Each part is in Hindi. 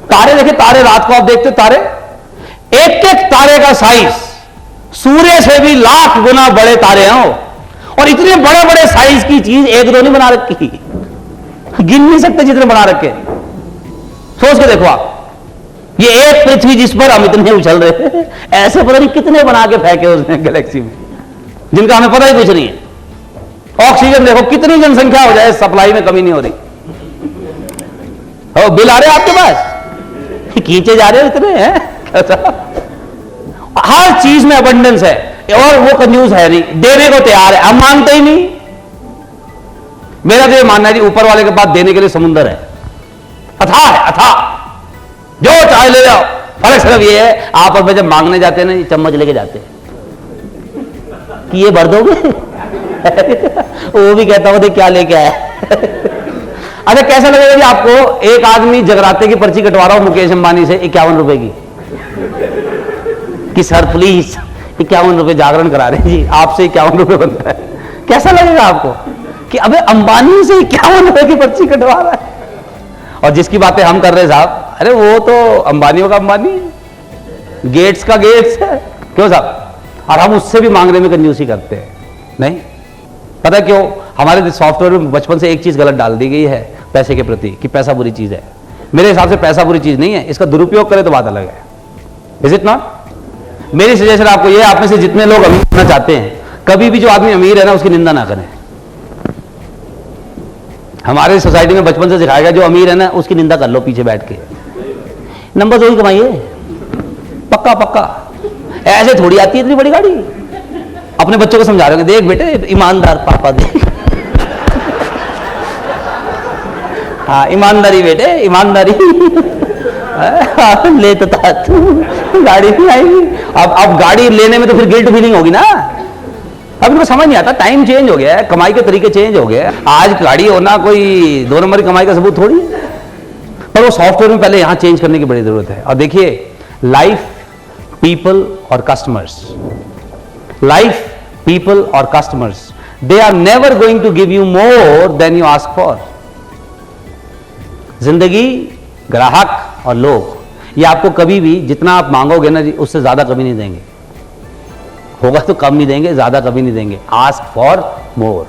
तारे देखिए, तारे रात को आप देखते हो, तारे एक एक तारे का साइज सूर्य से भी लाख गुना बड़े तारे हैं वो। और इतने बड़े बड़े साइज की चीज एक दो नहीं बना रखी, गिन नहीं सकते जितने बना रखे। सोच के देखो आप, ये एक पृथ्वी जिस पर हम इतने उछल रहे हैं, ऐसे पता नहीं कितने बना के फेंके उसने गैलेक्सी में, जिनका हमें पता ही कुछ नहीं है। ऑक्सीजन देखो, कितनी जनसंख्या हो जाए सप्लाई में कमी नहीं हो रही। हो बिल आ रहे आपके पास, खींचे जा रहे हो इतने हैं। हर चीज में अबंडेंस है और वो कंजूस है नहीं, देने को तैयार है, हम मांगते ही नहीं। मेरा तो ये मानना है जी, ऊपर वाले के पास देने के लिए समुंदर है, अथाह है, अथाह, जो चाहे ले जाओ। फर्क सिर्फ ये है, आप और मैं जब मांगने जाते हैं ना, चम्मच लेके जाते हैं कि ये भर दोगे। वो भी कहता हूं क्या लेके आया। अच्छा कैसा लगेगा जी आपको, एक आदमी जगराते की पर्ची कटवा रहा हो मुकेश अंबानी से 51 रुपए की, कि सर प्लीज 51 रुपए जागरण करा रहे जी, आपसे 51 रुपए बनता है। कैसा लगेगा आपको कि अबे अंबानी से 51 रुपए की पर्ची कटवा रहा है। और जिसकी बातें हम कर रहे हैं साहब, अरे वो तो अंबानियों का अंबानी है, गेट्स का गेट्स है, क्यों साहब? और हम उससे भी मांगने में कंजूसी करते हैं। नहीं पता क्यों? हमारे सॉफ्टवेयर में बचपन से एक चीज गलत डाल दी गई है पैसे के प्रति, कि पैसा बुरी चीज है। मेरे हिसाब से पैसा बुरी चीज नहीं है, इसका दुरुपयोग करे तो बात अलग है। Is it not? मेरी सजेशन आपको यह, आप में से जितने लोग अमीर होना चाहते हैं, कभी भी जो आदमी अमीर है ना उसकी निंदा ना करें। हमारे सोसाइटी में बचपन से सिखाया गया, जो अमीर है ना उसकी निंदा कर लो पीछे बैठ के, नंबर तो ही कमाइए, पक्का पक्का। ऐसे थोड़ी आती है इतनी बड़ी गाड़ी। अपने बच्चों को समझा रहे हो, देख बेटे ईमानदार पापा देख। हाँ ईमानदारी बेटे, ईमानदारी। ले तो तू गाड़ी नहीं आएगी। अब गाड़ी लेने में तो फिर गिल्ट फीलिंग होगी ना। अब इनको समझ नहीं आता, टाइम चेंज हो गया है, कमाई के तरीके चेंज हो गए। आज गाड़ी होना कोई 2 नंबर की कमाई का सबूत थोड़ी है। पर वो सॉफ्टवेयर में पहले यहां चेंज करने की बड़ी जरूरत है। और देखिए, लाइफ, पीपल और कस्टमर्स, लाइफ, पीपल और customers, they are never going to give you more than you ask for. जिंदगी, ग्राहक और लोग, ये आपको कभी भी जितना आप मांगोगे ना जी, उससे ज्यादा कभी नहीं देंगे। होगा तो कम नहीं देंगे, ज्यादा कभी नहीं देंगे। Ask for more.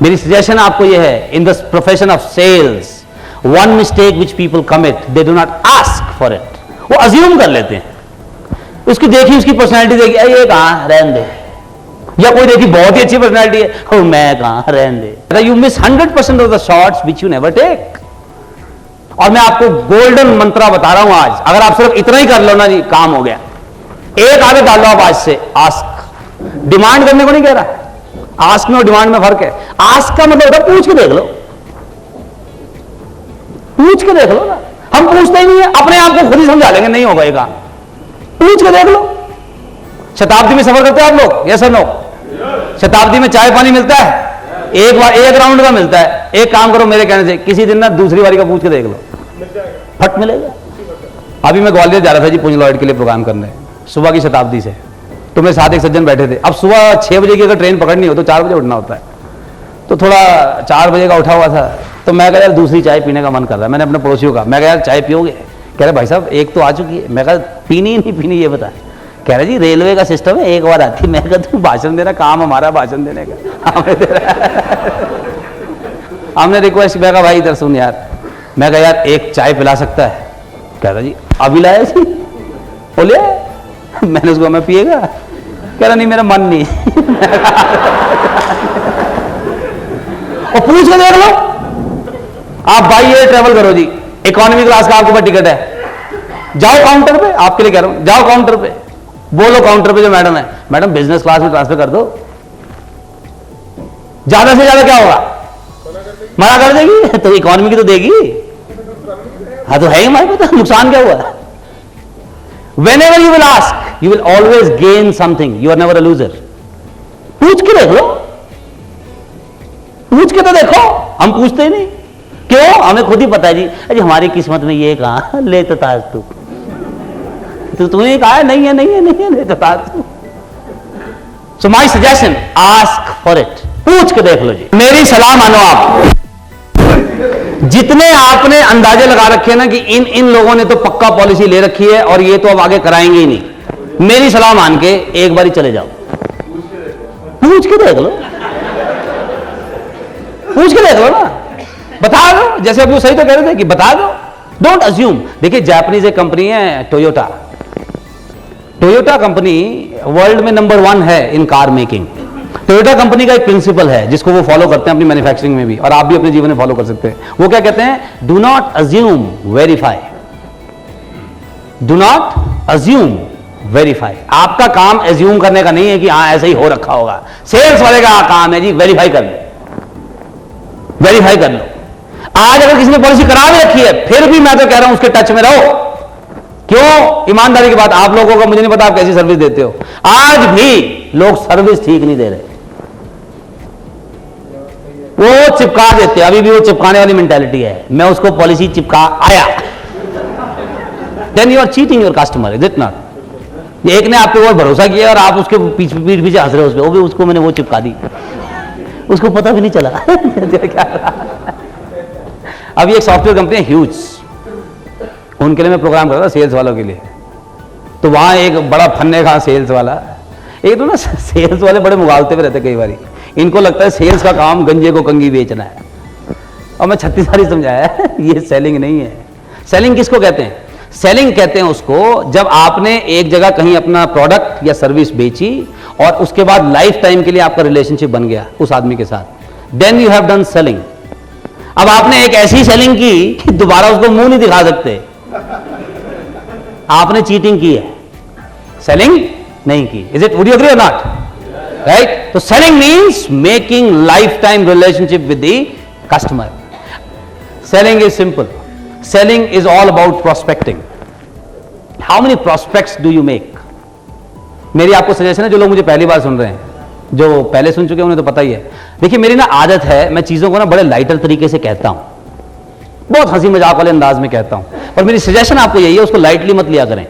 मेरी सजेशन आपको यह है, in the profession of sales, one mistake which people commit, they do not ask for it. वो अज्यूम कर लेते हैं, उसकी देखी, उसकी पर्सनैलिटी देखी, ये कहां रहने दे, या कोई देखी बहुत ही अच्छी पर्सनैलिटी है, हो मैं कहां रहने दे। You miss 100% of the shots which you never take. और मैं आपको गोल्डन मंत्रा बता रहा हूं आज, अगर आप सिर्फ इतना ही कर लो ना जी, काम हो गया। एक आदत डाल लो आप आज से, आस्क। डिमांड करने को नहीं कह रहा, आस्क में और डिमांड में फर्क है। आस्क का मतलब होता है पूछ के देख लो, पूछ के देख लो ना। हम पूछते ही नहीं है, अपने आप को खुद ही समझा लेंगे नहीं होगा ये काम। पूछ के देख लो। शताब्दी में सफर करते हैं आप लोग, यस और नो? शताब्दी में चाय पानी मिलता है, एक बार एक राउंड का मिलता है। एक काम करो मेरे कहने से, किसी दिन ना दूसरी बारी का पूछ के देख लो, फट मिलेगा। अभी मैं ग्वालियर जा रहा था जी पुंज लॉयड के लिए प्रोग्राम करने, सुबह की शताब्दी से। तो मेरे साथ एक सज्जन बैठे थे। अब सुबह 6 बजे की अगर ट्रेन पकड़नी हो तो 4 बजे उठना होता है। तो थोड़ा 4 बजे का उठा हुआ था, तो मैं कहा यार दूसरी चाय पीने का मन कर रहा है। मैंने अपने पड़ोसियों का, मैं कहा यार चाय पियोगे? कह रहे भाई साहब एक तो आ चुकी है। मैं कहा पीनी नहीं पीनी ये बता। कह रहे जी रेलवे का सिस्टम है, एक बार आती है। मैं कहा तू भाषण देना, काम हमारा भाषण देने का, हमने रिक्वेस्ट किया, भाई इधर सुन यार। मैं कहा यार एक चाय पिला सकता है? कह रहा जी अभी लाया जी, बोले। मैंने उसको, मैं पिएगा? कह रहा नहीं मेरा मन नहीं। और पूछ के देख लो आप, भाई ये ट्रेवल करो जी, इकोनॉमी क्लास का आपके पास टिकट है, जाओ काउंटर पे, आपके लिए कह रहा हूं, जाओ काउंटर पे, बोलो काउंटर पे जो मैडम है, मैडम बिजनेस क्लास में ट्रांसफर कर दो। ज्यादा से ज्यादा क्या होगा? मना कर देगी। तो इकोनॉमी की तो देगी। हाँ तो है ही हमारे पास, नुकसान क्या हुआ? Whenever you will ask, you will always gain something. You are never a loser. पूछ के देख लो, पूछ के तो देखो। हम पूछते ही नहीं, क्यों? हमें खुद ही पता है जी, अरे हमारी किस्मत में ये कहां, ले तो ताज तू, तो तूने कहा नहीं है, नहीं है, नहीं है, ले तो ताज तू। So my suggestion, ask for it. पूछ के देख लो जी। मेरी सलाह मानो आप, जितने आपने अंदाजे लगा रखे हैं ना कि इन इन लोगों ने तो पक्का पॉलिसी ले रखी है और ये तो अब आगे कराएंगे ही नहीं, मेरी सलाह मान के एक बारी चले जाओ, पूछ के देख लो, पूछ के देख लो ना, बता दो। जैसे अब वो सही तो कह रहे थे कि बता दो, डोंट अज्यूम। देखिए जापानीज एक कंपनी है टोयोटा, टोयोटा कंपनी वर्ल्ड में नंबर 1 है इन कार मेकिंग। टोयोटा कंपनी का एक प्रिंसिपल है जिसको वो फॉलो करते हैं अपनी मैन्युफैक्चरिंग में भी, और आप भी अपने जीवन में फॉलो कर सकते हैं। वो क्या कहते हैं? Do not assume, verify. Do not assume, verify. आपका काम अज्यूम करने का नहीं है कि हाँ ऐसा ही हो रखा होगा। सेल्स वाले का काम है जी वेरीफाई कर लो, वेरीफाई कर लो। आज अगर किसी ने पॉलिसी करा भी रखी है फिर भी मैं तो कह रहा हूं उसके टच में रहो। क्यों? ईमानदारी की बात, आप लोगों को मुझे नहीं पता आप कैसी सर्विस देते हो, आज भी लोग सर्विस ठीक नहीं दे रहे, वो चिपका देते, अभी भी वो चिपकाने वाली मेंटालिटी है। मैं उसको पॉलिसी चिपका आया, then you are cheating your customer, is it not? एक ने आप पे और भरोसा किया और आप उसके पीठ पीछे हंस रहे हो उस पर, वो भी उसको मैंने वो चिपका दी, उसको पता भी नहीं चला क्या। अभी एक सॉफ्टवेयर कंपनी है ह्यूज, उनके लिए मैं प्रोग्राम कर रहा था सेल्स वालों के लिए। तो वहां एक बड़ा फन्ने का सेल्स वाला, एक तो ना सेल्स वाले बड़े मुगालते में रहते कई बार, इनको लगता है सेल्स का काम गंजे को कंगी बेचना है। और मैं 36 साल समझाया ये सेलिंग नहीं है। सेलिंग किसको कहते हैं? सेलिंग कहते हैं उसको जब आपने एक जगह कहीं अपना प्रोडक्ट या सर्विस बेची और उसके बाद लाइफ टाइम के लिए आपका रिलेशनशिप बन गया उस आदमी के साथ, then you have done selling. अब आपने एक ऐसी सेलिंग की कि दोबारा उसको मुंह नहीं दिखा सकते, आपने चीटिंग की है, सेलिंग नहीं की। Is it? Would you agree or not? Right? तो selling means making lifetime relationship with the customer. Selling is simple, selling is all about prospecting. How many prospects do you make? मेरी आपको सजेशन है, जो लोग मुझे पहली बार सुन रहे हैं, जो पहले सुन चुके हैं उन्हें तो पता ही है। देखिए मेरी ना आदत है, मैं चीजों को ना बड़े लाइटर तरीके से कहता हूं, बहुत हंसी मजाक वाले अंदाज में कहता हूं, और मेरी सजेशन आपको यही है उसको लाइटली मत लिया करें।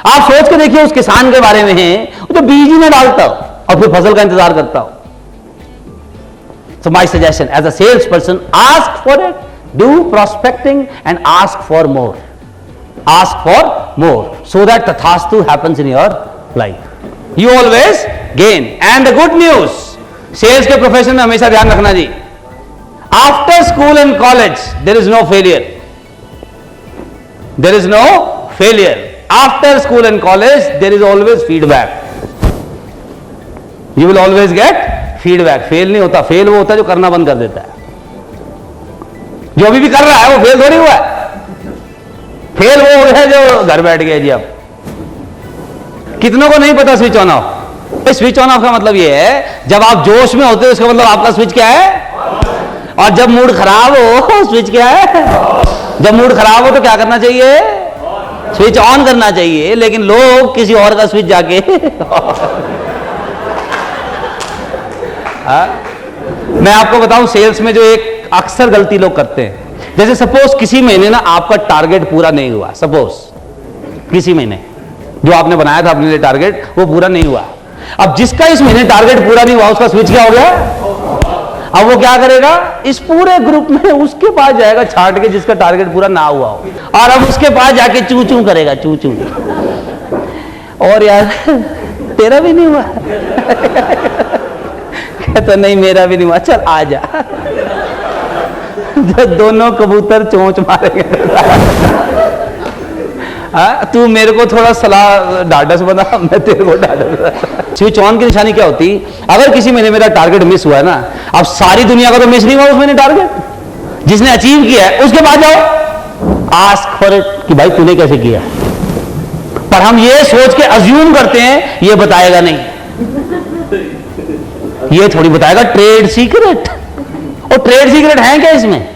आप सोच के देखिए उस किसान के बारे में है वो तो बीज ही में डालता हो और फिर फसल का इंतजार करता हो। So my suggestion as a salesperson, ask for it, do prospecting and ask for more. Ask for more so that tathastu happens in your life. You always gain. And the good news, sales के प्रोफेशन में हमेशा ध्यान रखना जी, after school and college there is no failure. There is no failure. After school and college there is always feedback. You will always get feedback. Fail नहीं होता, फेल वो होता है जो करना बंद कर देता है। जो अभी भी कर रहा है वो फेल थोड़ी हुआ है, फेल वो है जो घर बैठ गया जी। अब कितनों को नहीं पता switch on off? Switch on off का मतलब ये है जब आप जोश में होते हो इसका मतलब आपका स्विच क्या है, और जब मूड खराब हो स्विच क्या है? जब मूड खराब हो तो क्या करना चाहिए? स्विच ऑन करना चाहिए। लेकिन लोग किसी और का स्विच जाके मैं आपको बताऊं सेल्स में जो एक अक्सर गलती लोग करते हैं, जैसे सपोज किसी महीने ना आपका टारगेट पूरा नहीं हुआ, सपोज किसी महीने जो आपने बनाया था अपने लिए टारगेट वो पूरा नहीं हुआ। अब जिसका इस महीने टारगेट पूरा नहीं हुआ उसका स्विच क्या हो गया? अब वो क्या करेगा? इस पूरे ग्रुप में उसके पास जाएगा छाट के जिसका टारगेट पूरा ना हुआ हो, और अब उसके पास जाके चू चू करेगा, चू चू। और यार तेरा भी नहीं हुआ तो नहीं मेरा भी नहीं हुआ, चल आ जा। दोनों कबूतर चोंच मारेंगे। तू मेरे को थोड़ा सलाह ढाढ़स बना, मैं तेरे को ढाढ़स। स्विच ऑन की निशानी क्या होती? अगर किसी महीने मेरा टारगेट मिस हुआ है ना, अब सारी दुनिया का तो मिस नहीं हुआ उस महीने टारगेट, जिसने अचीव किया है उसके बाद जाओ आस्क फॉर इट कि भाई तूने कैसे किया। पर हम ये सोच के अज्यूम करते हैं ये बताएगा नहीं, ये थोड़ी बताएगा ट्रेड सीक्रेट। और ट्रेड सीक्रेट है क्या इसमें?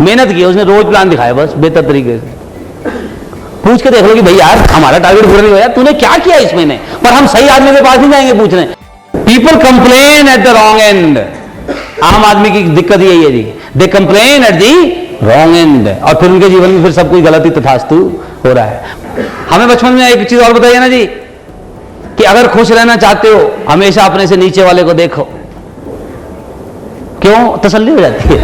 मेहनत की उसने, रोज प्लान दिखाया बस बेहतर तरीके से। पूछ के देख लो कि भाई यार हमारा टारगेट पूरा नहीं हुआ, तूने क्या किया इस महीने? पर हम सही आदमी के पास नहीं जाएंगे पूछने। People complain at the wrong end. आम आदमी की दिक्कत यही है जी, they complain at the wrong end, और फिर उनके जीवन में फिर सब कुछ गलती तथास्तु हो रहा है। हमें बचपन में एक चीज और बताइए ना जी, कि अगर खुश रहना चाहते हो हमेशा अपने से नीचे वाले को देखो। क्यों? तसल्ली हो जाती है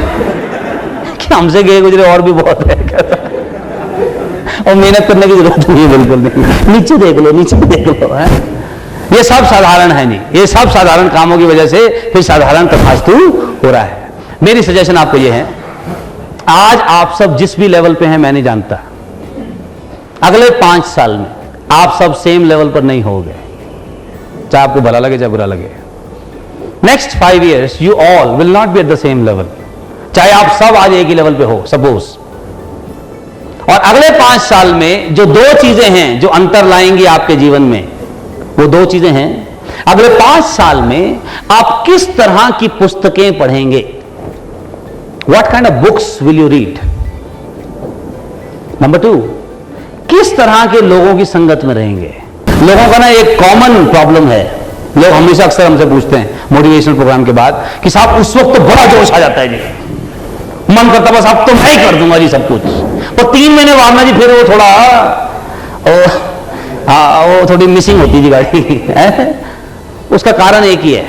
हमसे गए गुजरे और भी बहुत है। और मेहनत करने की जरूरत नहीं है, बिल्कुल नहीं। नीचे देख लो, नीचे देख लो है। ये सब साधारण है नहीं, ये सब साधारण कामों की वजह से फिर साधारण तथास्तु हो रहा है। मेरी सजेशन आपको ये है, आज आप सब जिस भी लेवल पे हैं मैं नहीं जानता, अगले 5 साल में आप सब सेम लेवल पर नहीं होगे, चाहे आपको भला लगे चाहे बुरा लगे। Next 5 years you all will not be at the same level, चाहे आप सब आज एक ही लेवल पे हो सपोज। और अगले 5 साल में जो 2 चीजें हैं जो अंतर लाएंगी आपके जीवन में, वो 2 चीजें हैं। अगले 5 साल में आप किस तरह की पुस्तकें पढ़ेंगे, what kind of books will you read. Number 2, किस तरह के लोगों की संगत में रहेंगे। लोगों का ना एक कॉमन प्रॉब्लम है, लोग हमेशा अक्सर हमसे पूछते हैं मोटिवेशनल प्रोग्राम के बाद कि साहब उस वक्त तो बड़ा जोश आ जाता है जी, मन करता बस अब तो मैं ही कर दूंगा जी सब कुछ, और 3 महीने बाद में जी फिर वो थोड़ा वो थोड़ी मिसिंग होती जी गाड़ी है। उसका कारण एक ही है,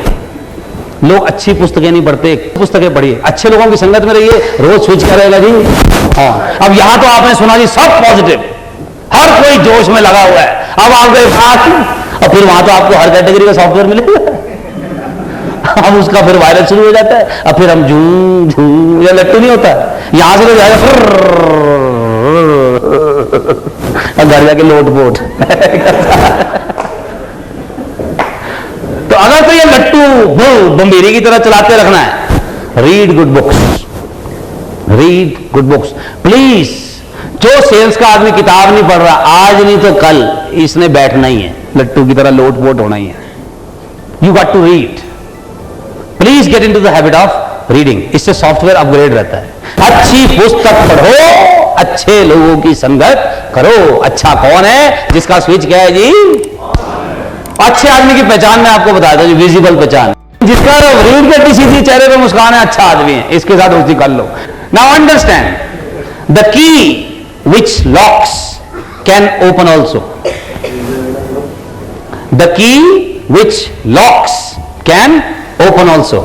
लोग अच्छी पुस्तकें नहीं पढ़ते। पुस्तकें पढ़िए, अच्छे लोगों की संगत में रहिए, रोज स्विच करेगा जी। हाँ, अब यहां तो आपने सुना जी सब पॉजिटिव, हर कोई जोश में लगा हुआ है। अब आप गए बात, और फिर वहां तो आपको हर कैटेगरी का सॉफ्टवेयर मिलेगा। अब उसका फिर वायरस शुरू हो जाता है, अब फिर हम झूम झूम, या लट्टू नहीं होता, यहां से तो जाएगा घर जाके लोट पोट। तो अगर तो ये लट्टू बम्बेरी की तरह चलाते रखना है, read good books, read good books please. जो सेल्स का आदमी किताब नहीं पढ़ रहा, आज नहीं तो कल इसने बैठना ही है, लट्टू की तरह लोट पोट होना ही है। You got to read, please get into the habit of reading, इससे सॉफ्टवेयर अपग्रेड रहता है। अच्छी पुस्तक पढ़ो, अच्छे लोगों की संगत करो। अच्छा कौन है जिसका स्विच क्या है जी? अच्छे आदमी की पहचान मैं आपको बताता हूं, विजिबल पहचान, जिसका रीढ़ के सीधी चेहरे पे मुस्कान है, अच्छा आदमी है, इसके साथ दोस्ती कर लो। Now understand the key which locks can open also, the key which locks can open also,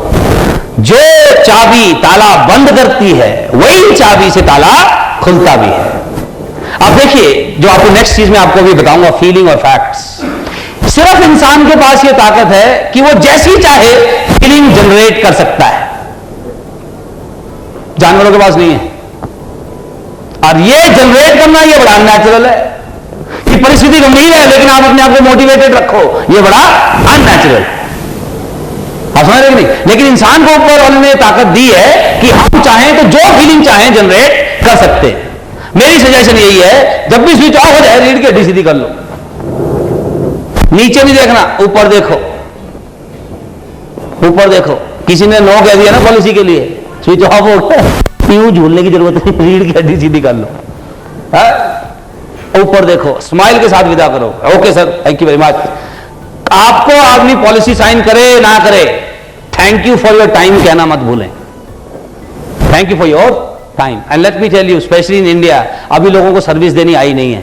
जो चाबी ताला बंद करती है वही चाबी से ताला खुलता भी है। अब देखिए, जो आपको नेक्स्ट चीज में आपको भी बताऊंगा, फीलिंग और फैक्ट्स। सिर्फ इंसान के पास यह ताकत है कि वो जैसी चाहे फीलिंग जनरेट कर सकता है, जानवरों के पास नहीं है। और ये जनरेट करना ये बड़ा अननेचुरल है कि परिस्थिति गंभीर है लेकिन आप अपने आप को मोटिवेटेड रखो, ये बड़ा अननेचुरल। आप समझ रहे कि नहीं? लेकिन इंसान को ऊपर वाले ने ताकत दी है कि हम चाहें तो जो फीलिंग चाहें जनरेट कर सकते हैं। मेरी सजेशन यही है, जब भी स्विच ऑफ हो जाए रीढ़ की हड्डी सीधी कर लो, नीचे नहीं देखना, ऊपर देखो, ऊपर देखो। किसी ने नो कह दिया ना पॉलिसी के लिए, स्विच ऑफ हो गया, यूं झूलने की जरूरत नहीं, रीढ़ की हड्डी सीधी कर लो। ऊपर देखो, स्माइल के साथ विदा करो, okay sir thank you very much. आपको आदमी पॉलिसी साइन करे ना करे, thank you for your time कहना मत भूलें, thank you for your time. And let me tell you, specially in India अभी लोगों को सर्विस देनी आई नहीं है,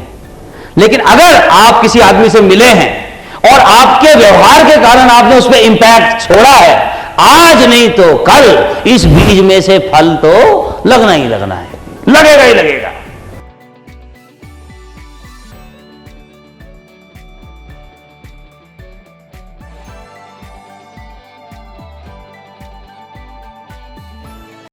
लेकिन अगर आप किसी आदमी से मिले हैं और आपके व्यवहार के कारण आपने उस पर इंपैक्ट छोड़ा है, आज नहीं तो कल इस बीज में से फल तो लगना ही लगना है, लगेगा ही लगेगा।